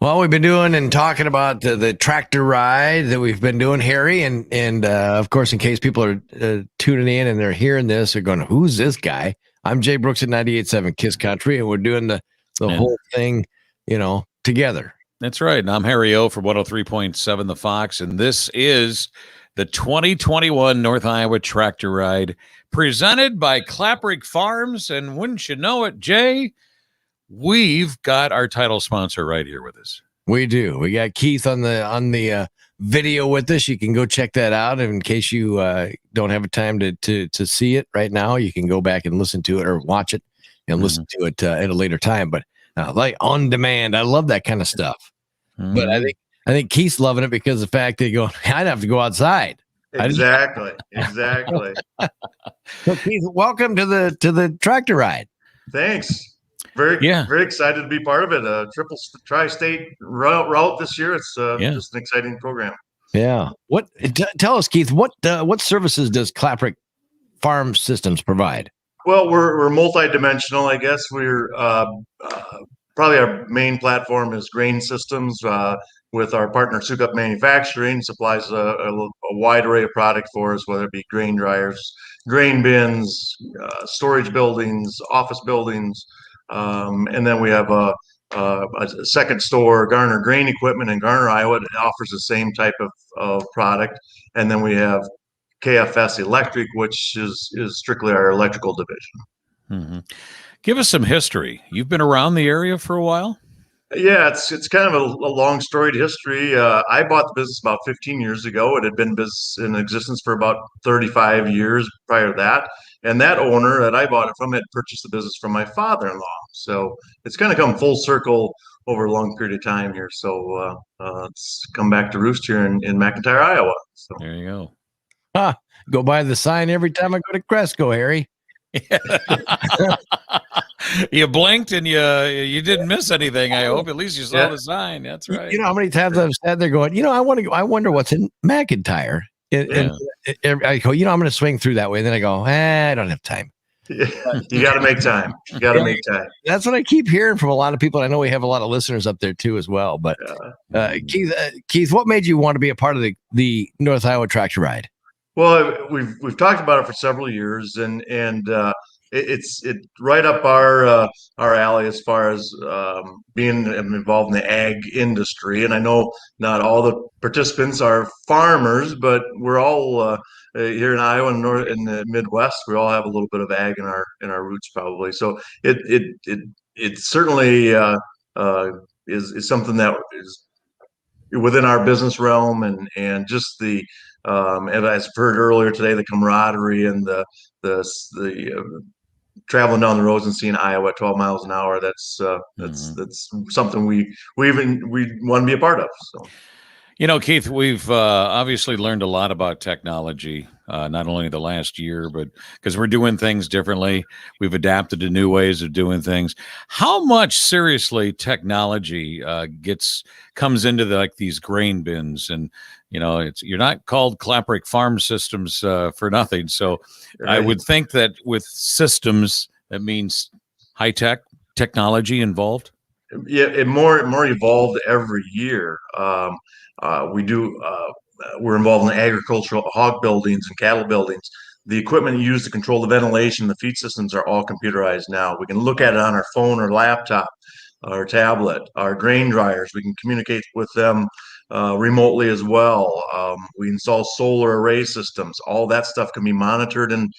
Well, we've been doing and talking about the tractor ride that we've been doing, Harry, and of course, in case people are tuning in and they're hearing this, they're going, "Who's this guy?" I'm Jay Brooks at 98.7 Kiss Country, and we're doing the whole thing, together. That's right. And I'm Harry O from 103.7 The Fox, and this is the 2021 North Iowa Tractor Ride presented by Klapperich Farms. And wouldn't you know it, Jay, we've got our title sponsor right here with us. We do. We got Keith on the video with us. You can go check that out. And in case you don't have a time to see it right now, you can go back and listen to it or watch it and listen to it at a later time. But like on demand, I love that kind of stuff. But I think Keith's loving it because of the fact that I'd have to go outside. Exactly. So Keith, welcome to the tractor ride. Thanks. Very excited to be part of it. A triple tri-state route this year. It's just an exciting program. Yeah. Tell us, Keith, what services does Klapperich Farm Systems provide? Well, we're multi-dimensional, I guess. We're probably our main platform is grain systems. With our partner Sukup Manufacturing, supplies a wide array of product for us, whether it be grain dryers, grain bins, storage buildings, office buildings. And then we have a second store, Garner Grain Equipment in Garner, Iowa, that offers the same type of product. And then we have KFS Electric, which is strictly our electrical division. Mm-hmm. Give us some history. You've been around the area for a while? Yeah, it's kind of a long storied history. I bought the business about 15 years ago. It had been in existence for about 35 years prior to that. And that owner that I bought it from had purchased the business from my father-in-law. So it's kind of come full circle over a long period of time here. So it's come back to roost here in McIntyre, Iowa. So there you go. Go by the sign every time I go to Cresco, Harry. You blinked and you didn't miss anything. I hope at least you saw the sign. That's right. You know how many times I've sat there going, I wonder what's in McIntyre. And I go, I'm going to swing through that way. And then I go, I don't have time. You got to make time. Make time. That's what I keep hearing from a lot of people. I know we have a lot of listeners up there too, as well. But Keith, what made you want to be a part of the North Iowa Tractor Ride? Well, we've talked about it for several years, and it's right up our alley as far as being involved in the ag industry. And I know not all the participants are farmers, but we're all here in Iowa and in the Midwest. We all have a little bit of ag in our roots, probably. So it certainly is something that is within our business realm, and just the as I've heard earlier today, the camaraderie and the traveling down the roads and seeing Iowa at 12 miles an hour. That's something we want to be a part of. So, Keith, we've obviously learned a lot about technology, not only the last year, but because we're doing things differently. We've adapted to new ways of doing things. How much seriously technology comes into these grain bins? And you're not called Klapperich Farm Systems for nothing. So I would think that with systems, that means high technology involved. Yeah, it more evolved every year. We're involved in agricultural hog buildings and cattle buildings. The equipment used to control the ventilation, the feed systems are all computerized now. We can look at it on our phone or laptop or tablet. Our grain dryers, we can communicate with them remotely as well. We install solar array systems. All that stuff can be monitored and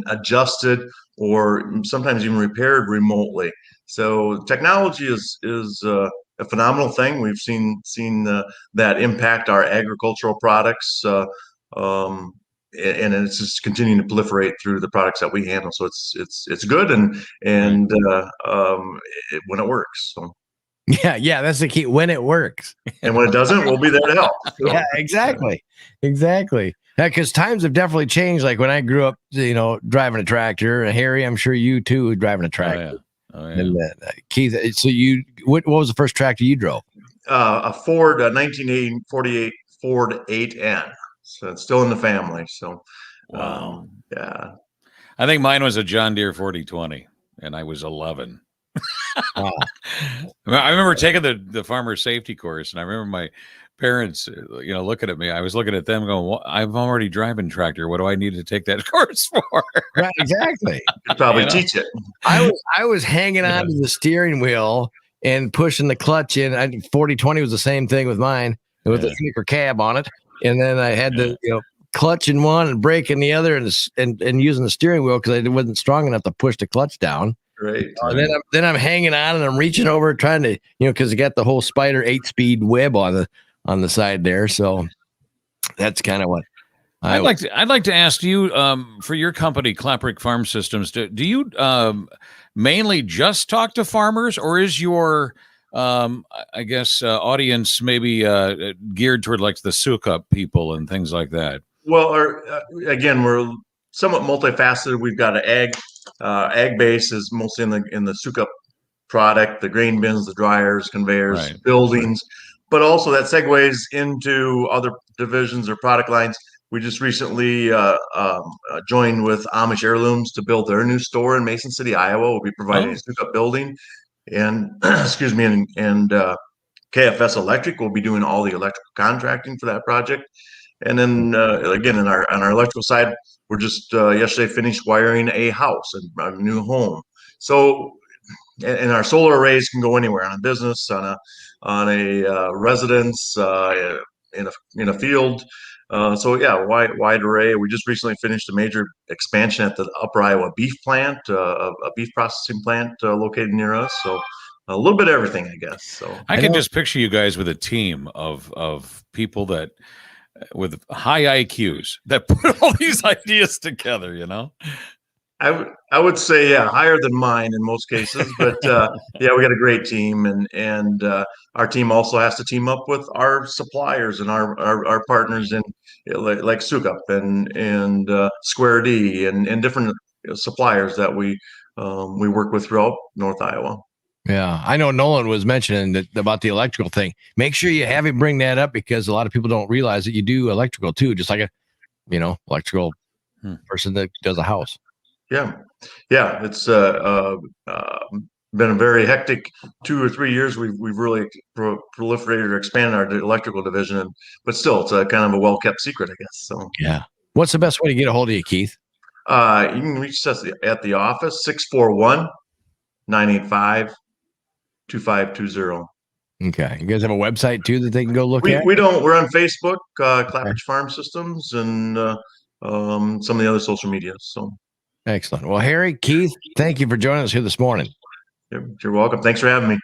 adjusted, or sometimes even repaired remotely. So technology is a phenomenal thing. We've seen that impact our agricultural products, and it's just continuing to proliferate through the products that we handle. So it's good, and when it works. So. Yeah, that's the key. When it works, and when it doesn't, we'll be there to help. So. Yeah, exactly. Because times have definitely changed. Like when I grew up, driving a tractor. Harry, I'm sure you too driving a tractor. Oh, yeah. And Keith, so what was the first tractor you drove? A Ford, 1948 Ford 8N. So it's still in the family. So, wow. Yeah. I think mine was a John Deere 4020, and I was 11. Wow. I remember taking the farmer safety course, and I remember my parents, looking at me. I was looking at them, going, well, "I'm already driving tractor. What do I need to take that course for?" Right, exactly. Could probably teach it. I was hanging on to the steering wheel and pushing the clutch in. 40/20 was the same thing with mine. It was a sneaker cab on it, and then I had the clutch in one and brake in the other, and using the steering wheel because I wasn't strong enough to push the clutch down. Right. And then I'm hanging on and I'm reaching over trying to because it got the whole Spider 8-speed web on the side there. So that's kind of what I'd like to ask you for your company, Klapperich Farm Systems. Do you mainly just talk to farmers, or is your audience maybe geared toward like the Sukup people and things like that? Well, again, we're somewhat multifaceted. We've got an ag base is mostly in the Sukup product, the grain bins, the dryers, conveyors, buildings, but also that segues into other divisions or product lines. We just recently joined with Amish Heirlooms to build their new store in Mason City, Iowa. We'll be providing a Sukup building, and excuse me, and KFS Electric will be doing all the electrical contracting for that project. And then again, on our electrical side, we're just yesterday finished wiring a house, a new home. So, and our solar arrays can go anywhere, on a business, on a residence, in a field. So yeah, wide array. We just recently finished a major expansion at the Upper Iowa beef plant, a beef processing plant located near us. So a little bit of everything, I guess. So I can just picture you guys with a team of people that with high IQs that put all these ideas together, I would say, yeah, higher than mine in most cases, but yeah, we got a great team, and our team also has to team up with our suppliers and our partners in like Sukup and Square D and different suppliers that we work with throughout North Iowa. Yeah, I know Nolan was mentioning about the electrical thing. Make sure you have him bring that up because a lot of people don't realize that you do electrical too, just like a, electrical person that does a house. Yeah, it's been a very hectic 2 or 3 years. We've really proliferated or expanded our electrical division, but still, it's a kind of a well-kept secret, I guess. So yeah, what's the best way to get a hold of you, Keith? You can reach us at the office 641-985-2520. Okay. You guys have a website too that they can go look at? We don't. We're on Facebook, Klapperich Farm Systems, and some of the other social media. So excellent. Well, Harry, Keith, thank you for joining us here this morning. You're welcome. Thanks for having me.